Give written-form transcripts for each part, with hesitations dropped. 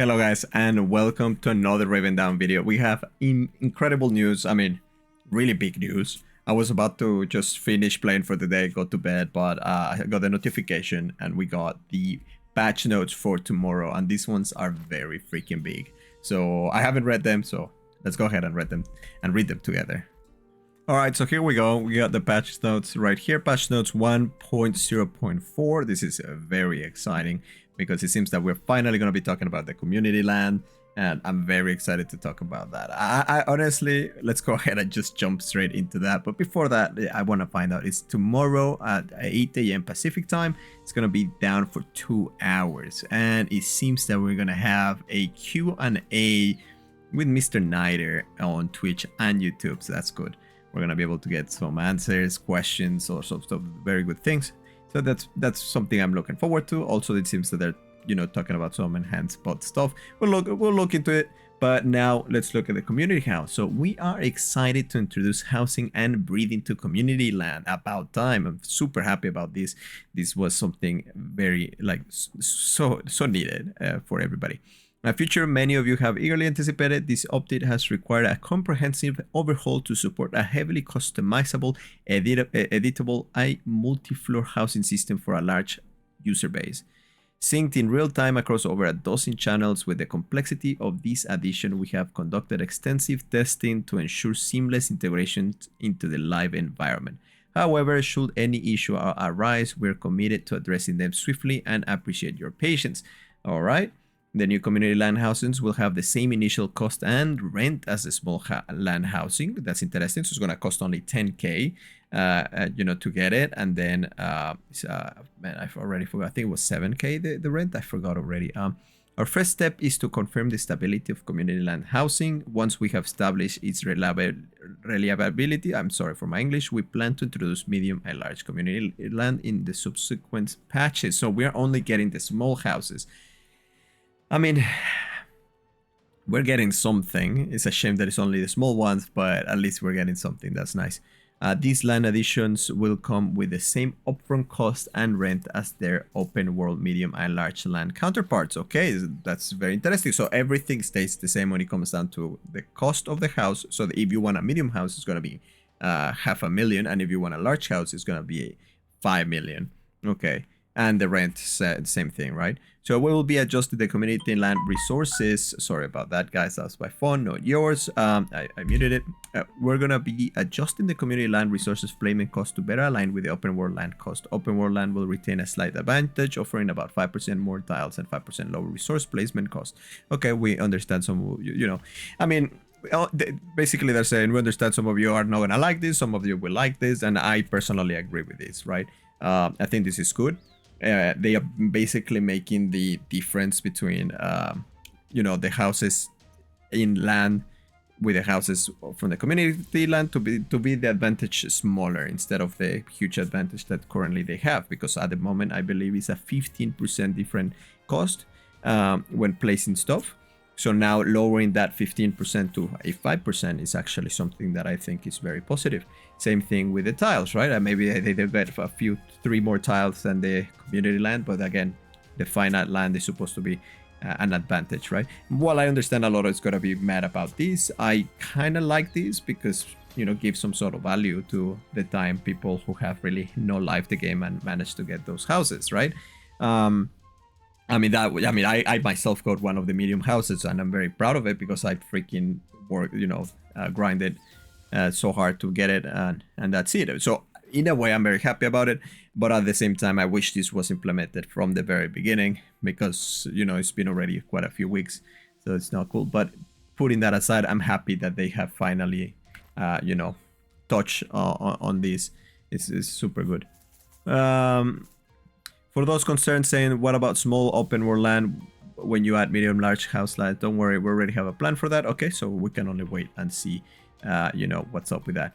Hello guys and welcome to another Ravendawn video. We have incredible news, really big news. I was about to just finish playing for the day, go to bed, but I got a notification and we got the patch notes for tomorrow, and these ones are very freaking big. So I haven't read them, so let's go ahead and read them together. Alright, so here we go. We got the patch notes right here, patch notes 1.0.4. This is very exciting because it seems that we're finally going to be talking about the community land, and I'm very excited to talk about that. I honestly, let's go ahead and just jump straight into that. But before that, I want to find out, it's tomorrow at 8 a.m. Pacific time. It's going to be down for 2 hours, and it seems that we're going to have a Q&A with Mr. Niter on Twitch and YouTube, so that's good. We're going to be able to get some answers, questions, or some very good things. So that's something I'm looking forward to. Also, it seems that they're, talking about some enhanced bot stuff. We'll look into it. But now let's look at the community house. So we are excited to introduce housing and breathing to community land. About time. I'm super happy about this. This was something very so needed for everybody. A feature many of you have eagerly anticipated, this update has required a comprehensive overhaul to support a heavily customizable, editable, multi-floor housing system for a large user base. Synced in real time across over a dozen channels. With the complexity of this addition, we have conducted extensive testing to ensure seamless integration into the live environment. However, should any issue arise, we're committed to addressing them swiftly and appreciate your patience. All right. The new community land housings will have the same initial cost and rent as the small land housing. That's interesting. So it's going to cost only 10k, to get it. And then, man, I've already forgot. I think it was 7k the rent. I forgot already. Our first step is to confirm the stability of community land housing. Once we have established its reliability, I'm sorry for my English, we plan to introduce medium and large community land in the subsequent patches. So we're only getting the small houses. We're getting something. It's a shame that it's only the small ones, but at least we're getting something. That's nice. These land additions will come with the same upfront cost and rent as their open world medium and large land counterparts. Okay, that's very interesting. So everything stays the same when it comes down to the cost of the house. So if you want a medium house, it's going to be $500,000, and if you want a large house, it's going to be 5 million. Okay. And the rent, same thing, right? So we will be adjusting the community land resources. Sorry about that, guys. That was my phone, not yours. I muted it. We're going to be adjusting the community land resources placement cost to better align with the open world land cost. Open world land will retain a slight advantage, offering about 5% more tiles and 5% lower resource placement cost. Okay, we understand some, basically they're saying we understand some of you are not going to like this, some of you will like this, and I personally agree with this, right? I think this is good. They are basically making the difference between, the houses in land with the houses from the community land to be the advantage smaller instead of the huge advantage that currently they have. Because at the moment, I believe it's a 15% different cost when placing stuff. So now lowering that 15% to a 5% is actually something that I think is very positive. Same thing with the tiles, right? Maybe they get three more tiles than the community land, but again, the finite land is supposed to be an advantage, right? While I understand a lot is going to be mad about this, I kind of like this because, give some sort of value to the time people who have really no life the game and manage to get those houses, right? I myself got one of the medium houses, and I'm very proud of it because I freaking worked, grinded so hard to get it, and that's it. So in a way, I'm very happy about it, but at the same time, I wish this was implemented from the very beginning because, it's been already quite a few weeks, so it's not cool. But putting that aside, I'm happy that they have finally, touched on this. It's super good. For those concerned saying, what about small open world land when you add medium large house land? Don't worry, we already have a plan for that. Okay, so we can only wait and see, what's up with that.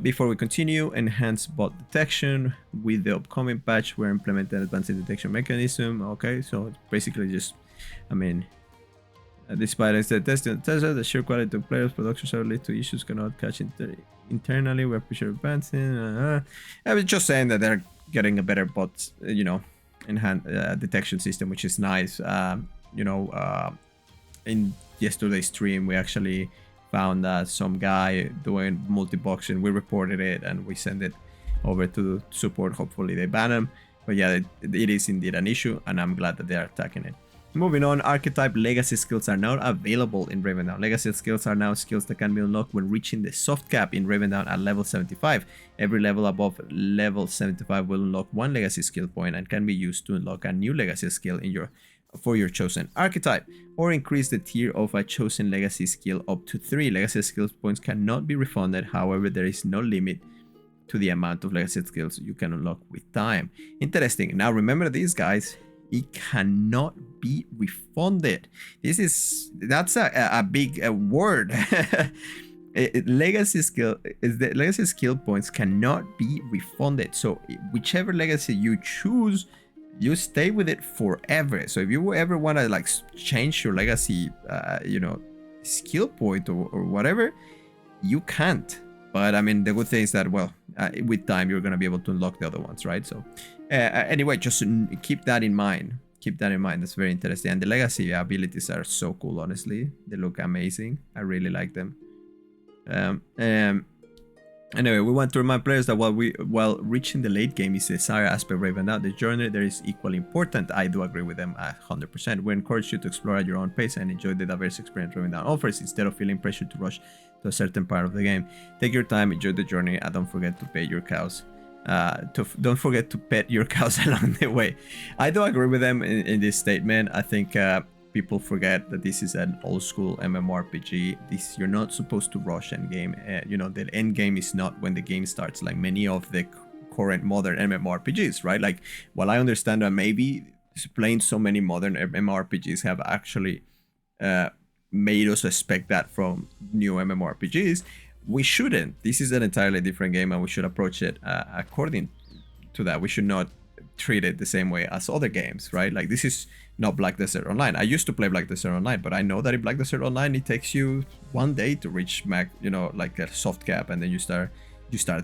Before we continue, enhanced bot detection. With the upcoming patch, we're implementing advanced detection mechanism. Okay, so it's basically just, despite the testing, the sheer quality of players' production shall lead to issues cannot catch internally. We appreciate advancing. I was just saying that they're getting a better bot, enhanced detection system, which is nice. you know, in yesterday's stream, we actually found some guy doing multi-boxing. We reported it and we sent it over to support. Hopefully they ban him. But yeah, it is indeed an issue, and I'm glad that they are attacking it. Moving on, Archetype Legacy Skills are now available in Ravendawn. Legacy Skills are now skills that can be unlocked when reaching the soft cap in Ravendawn at level 75. Every level above level 75 will unlock one Legacy Skill point and can be used to unlock a new Legacy Skill for your chosen archetype, or increase the tier of a chosen Legacy Skill up to 3. Legacy Skill points cannot be refunded, however there is no limit to the amount of Legacy Skills you can unlock with time. Interesting. Now remember these guys, it cannot be refunded. That's a big word. Legacy skill points cannot be refunded. So whichever legacy you choose, you stay with it forever. So if you ever want to like change your legacy, skill point or whatever, you can't. But I mean, the good thing is that, well, with time, you're going to be able to unlock the other ones, right? So anyway, just keep that in mind. Keep that in mind. That's very interesting. And the legacy abilities are so cool, honestly. They look amazing. I really like them. Anyway, we want to remind players that while reaching the late game is the desired aspect of Ravendawn, the journey there is equally important. I do agree with them 100%. We encourage you to explore at your own pace and enjoy the diverse experience Ravendawn offers instead of feeling pressure to rush to a certain part of the game. Take your time, enjoy the journey, and don't forget to pay your cows. Don't forget to pet your cows along the way. I do agree with them in this statement. I think people forget that this is an old school MMORPG. You're not supposed to rush endgame. The end game is not when the game starts, like many of the current modern MMORPGs, right? Like, while I understand that maybe playing so many modern MMORPGs have actually made us expect that from new MMORPGs, we shouldn't. This is an entirely different game, and we should approach it according to that. We should not treat it the same way as other games, right? Like, this is not Black Desert Online. I used to play Black Desert Online, but I know that in Black Desert Online it takes you one day to reach like a soft cap, and then you start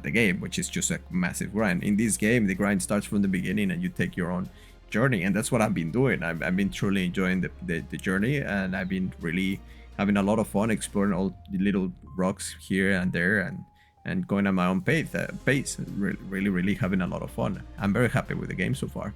the game, which is just a massive grind. In this game, the grind starts from the beginning, and you take your own journey, and that's what I've been doing. I've been truly enjoying the journey, and I've been really having a lot of fun exploring all the little rocks here and there, and going at my own pace. Really having a lot of fun. I'm very happy with the game so far.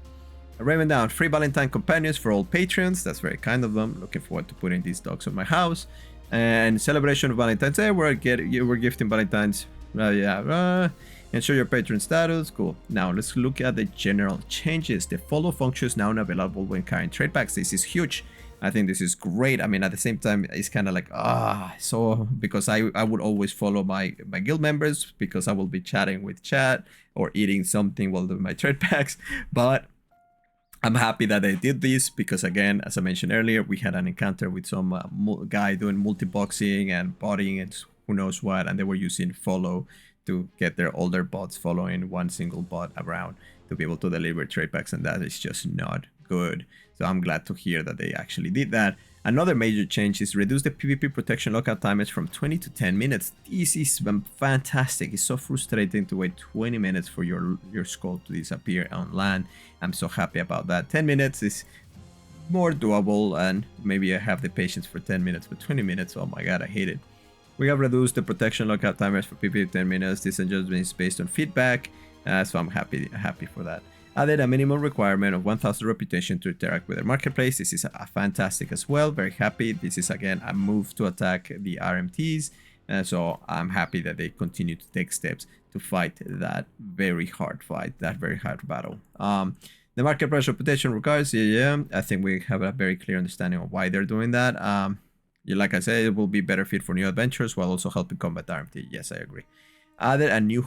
Ravendawn, free Valentine companions for all patrons. That's very kind of them. Looking forward to putting these dogs on my house. And celebration of Valentine's Day, we're gifting Valentines. Ensure your patron status. Cool. Now let's look at the general changes. The follow function is now available when carrying trade packs. This is huge. I think this is great. I mean, at the same time, it's kind of like, because I would always follow my guild members because I will be chatting with chat or eating something while doing my trade packs. But I'm happy that they did this because, again, as I mentioned earlier, we had an encounter with some guy doing multi-boxing and botting and who knows what, and they were using follow to get all their bots following one single bot around to be able to deliver trade packs, and that is just not good. So I'm glad to hear that they actually did that. Another major change is reduce the PvP Protection Lockout Timers from 20 to 10 minutes. This is fantastic. It's so frustrating to wait 20 minutes for your skull to disappear on land. I'm so happy about that. 10 minutes is more doable, and maybe I have the patience for 10 minutes, but 20 minutes, oh my god, I hate it. We have reduced the Protection Lockout Timers for PvP 10 minutes. This adjustment is based on feedback, so I'm happy for that. Added a minimum requirement of 1000 reputation to interact with the marketplace. This is fantastic as well. Very happy. This is again a move to attack the RMTs. So I'm happy that they continue to take steps to fight that very hard battle. The marketplace reputation regards, I think we have a very clear understanding of why they're doing that. Like I said, it will be better fit for new adventures while also helping combat RMT. Yes, I agree. Added new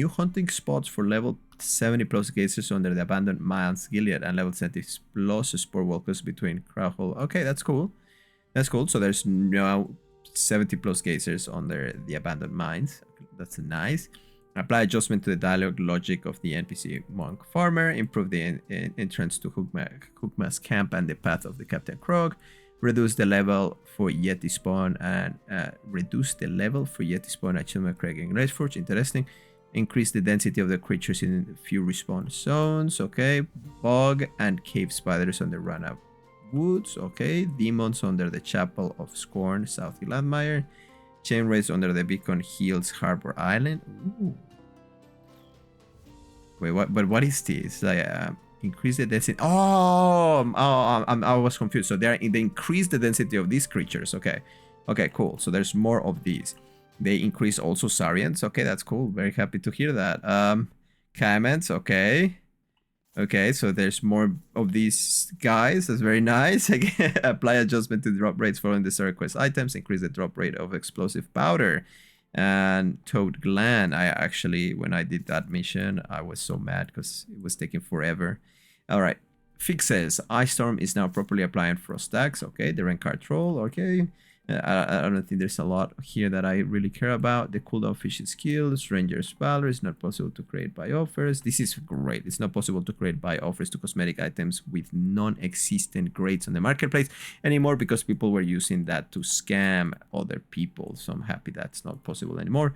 hunting spots for level 70 plus gazers under the abandoned mines Gilead, and level 70 plus sport walkers between Crowhole. Okay, that's cool. So there's now 70 plus gazers under the abandoned mines. That's nice. Apply adjustment to the dialogue logic of the NPC monk farmer. Improve the entrance to Hookma's camp and the path of the Captain Krog. Reduce the level for Yeti spawn and achievement Craig and Graceforge. Interesting. Increase the density of the creatures in few respawn zones. Okay. Bog and cave spiders on the run up Woods, okay. Demons under the Chapel of Scorn, South Gladmire. Chain Race under the Beacon Hills, Harbor Island. Ooh. Wait, what? But what is this? Like, increase the density. I was confused. So they increase the density of these creatures. Okay, okay, cool. So there's more of these. They increase also Saurians. Okay, that's cool. Very happy to hear that. Caimans. Okay. Okay, so there's more of these guys. That's very nice. Apply adjustment to drop rates following the Star Quest items. Increase the drop rate of explosive powder. And Toad Gland. I actually, when I did that mission, I was so mad because it was taking forever. All right. Fixes. Ice Storm is now properly applying frost tax. Okay. The rank card troll. Okay. I don't think there's a lot here that I really care about. The cooldown fishing skills, Ranger's Valor is not possible to create by offers. This is great. It's not possible to create by offers to cosmetic items with non-existent grades on the marketplace anymore because people were using that to scam other people. So I'm happy that's not possible anymore.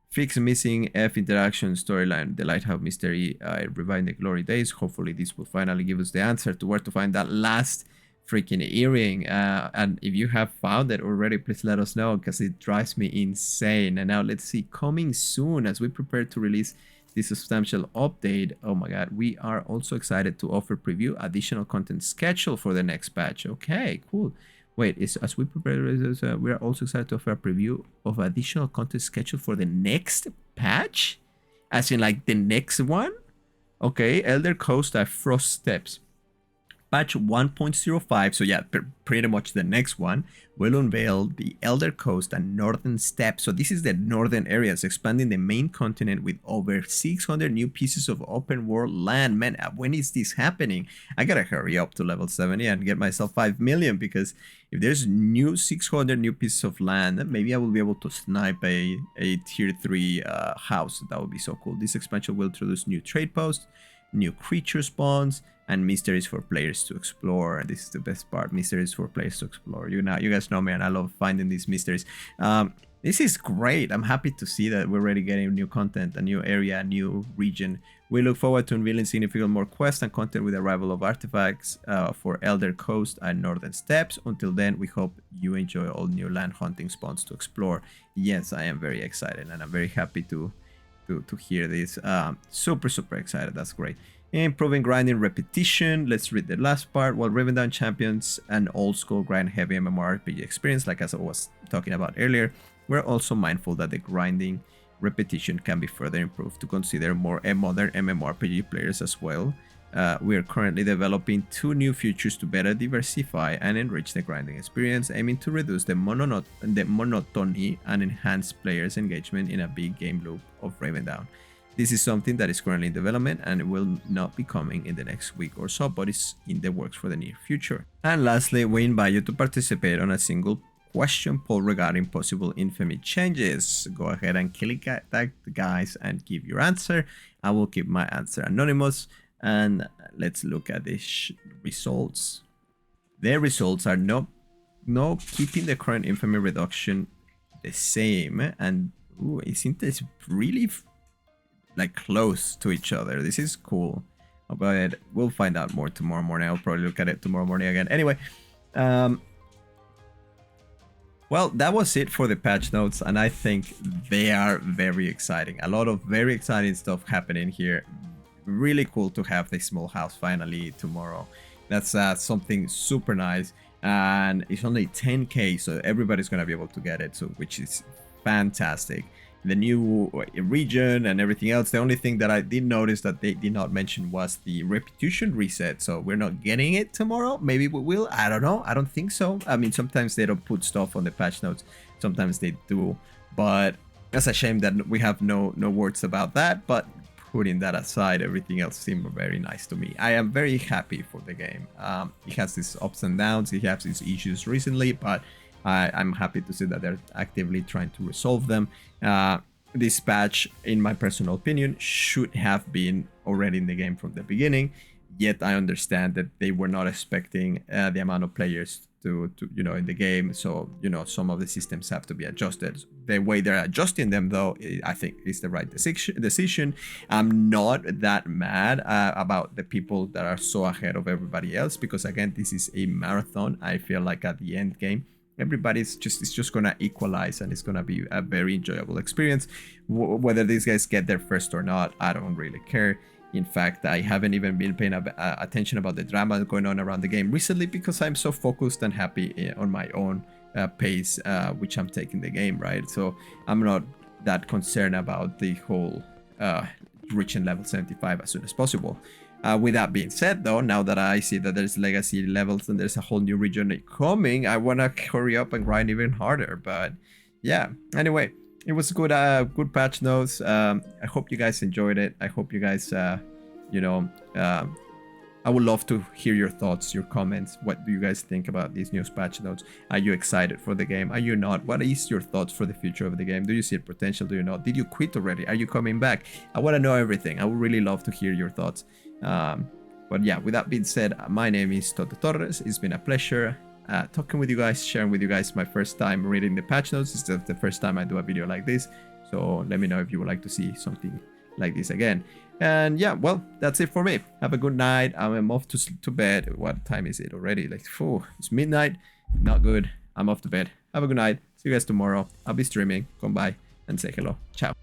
Fix missing F interaction storyline, the Lighthouse Mystery, Revive the Glory Days. Hopefully this will finally give us the answer to where to find that last freaking earring, and if you have found it already, please let us know because it drives me insane. And now let's see, coming soon as we prepare to release this substantial update. Oh my god, we are also excited to offer preview additional content schedule for the next patch. Okay, cool. Wait, as we prepare, we are also excited to offer a preview of additional content schedule for the next patch, as in like the next one. Okay, Elder Coast at Frost Steps. Patch 1.05, so yeah, pretty much the next one, will unveil the Elder Coast and Northern Steppes. So this is the northern areas, expanding the main continent with over 600 new pieces of open world land. Man, when is this happening? I gotta hurry up to level 70 and get myself 5 million, because if there's 600 new pieces of land, then maybe I will be able to snipe a tier 3 house. That would be so cool. This expansion will introduce new trade posts, new creature spawns, and mysteries for players to explore. This is the best part, mysteries for players to explore. You guys know me, and I love finding these mysteries. This is great. I'm happy to see that we're already getting new content, a new area, a new region. We look forward to unveiling significant more quests and content with the arrival of artifacts for Elder Coast and Northern Steppes. Until then, we hope you enjoy all new land hunting spawns to explore. Yes, I am very excited, and I'm very happy to hear this. Super excited. That's great. Improving grinding repetition. Let's read the last part. While Ravendawn champions an old school grind heavy MMORPG experience, like as I was talking about earlier, we're also mindful that the grinding repetition can be further improved to consider more modern MMORPG players as well. We are currently developing 2 new features to better diversify and enrich the grinding experience, aiming to reduce the monotony and enhance players' engagement in a big game loop of Ravendawn. This is something that is currently in development and it will not be coming in the next week or so, but it's in the works for the near future. And lastly, we invite you to participate on a single question poll regarding possible Infamy changes. Go ahead and click that, guys, and give your answer. I will keep my answer anonymous. And let's look at the results. Their results are no keeping the current Infamy reduction the same, and it seems it's really like close to each other. This is cool, but we'll find out more tomorrow morning. I'll probably look at it tomorrow morning again. Anyway, well, that was it for the patch notes, and I think they are very exciting. A lot of very exciting stuff happening here. Really cool to have the small house finally tomorrow. That's something super nice, and it's only 10k, so everybody's gonna be able to get it, so which is fantastic. The new region and everything else. The only thing that I did notice that they did not mention was the reputation reset, so we're not getting it tomorrow. Maybe we will, I don't know. I don't think so. I mean, sometimes they don't put stuff on the patch notes, sometimes they do, but that's a shame that we have no words about that. But putting that aside, everything else seemed very nice to me. I am very happy for the game. It has its ups and downs, it has its issues recently, but I'm happy to see that they're actively trying to resolve them. This patch, in my personal opinion, should have been already in the game from the beginning, yet I understand that they were not expecting the amount of players to you know, in the game. So, you know, some of the systems have to be adjusted. The way they're adjusting them, though, I think is the right decision. I'm not that mad about the people that are so ahead of everybody else, because again, this is a marathon. I feel like at the end game, everybody's just gonna equalize, and it's gonna be a very enjoyable experience. Whether these guys get there first or not, I don't really care. In fact, I haven't even been paying attention about the drama going on around the game recently, because I'm so focused and happy on my own pace, which I'm taking the game, right? So I'm not that concerned about the whole reaching level 75 as soon as possible. With that being said, though, now that I see that there's legacy levels and there's a whole new region coming, I want to hurry up and grind even harder. But yeah, anyway, it was good patch notes. I hope you guys enjoyed it. I hope you guys, you know, I would love to hear your thoughts, your comments. What do you guys think about these new patch notes? Are you excited for the game? Are you not? What is your thoughts for the future of the game? Do you see potential? Do you not? Did you quit already? Are you coming back? I want to know everything. I would really love to hear your thoughts. But yeah, with that being said, my name is Toto Torres. It's been a pleasure talking with you guys, sharing with you guys my first time reading the patch notes. It's the first time I do a video like this, so let me know if you would like to see something like this again. And yeah, well, that's it for me. Have a good night. I'm off to bed. What time is it already? Like, it's midnight. Not good. I'm off to bed. Have a good night. See you guys tomorrow. I'll be streaming. Come by and say hello. Ciao.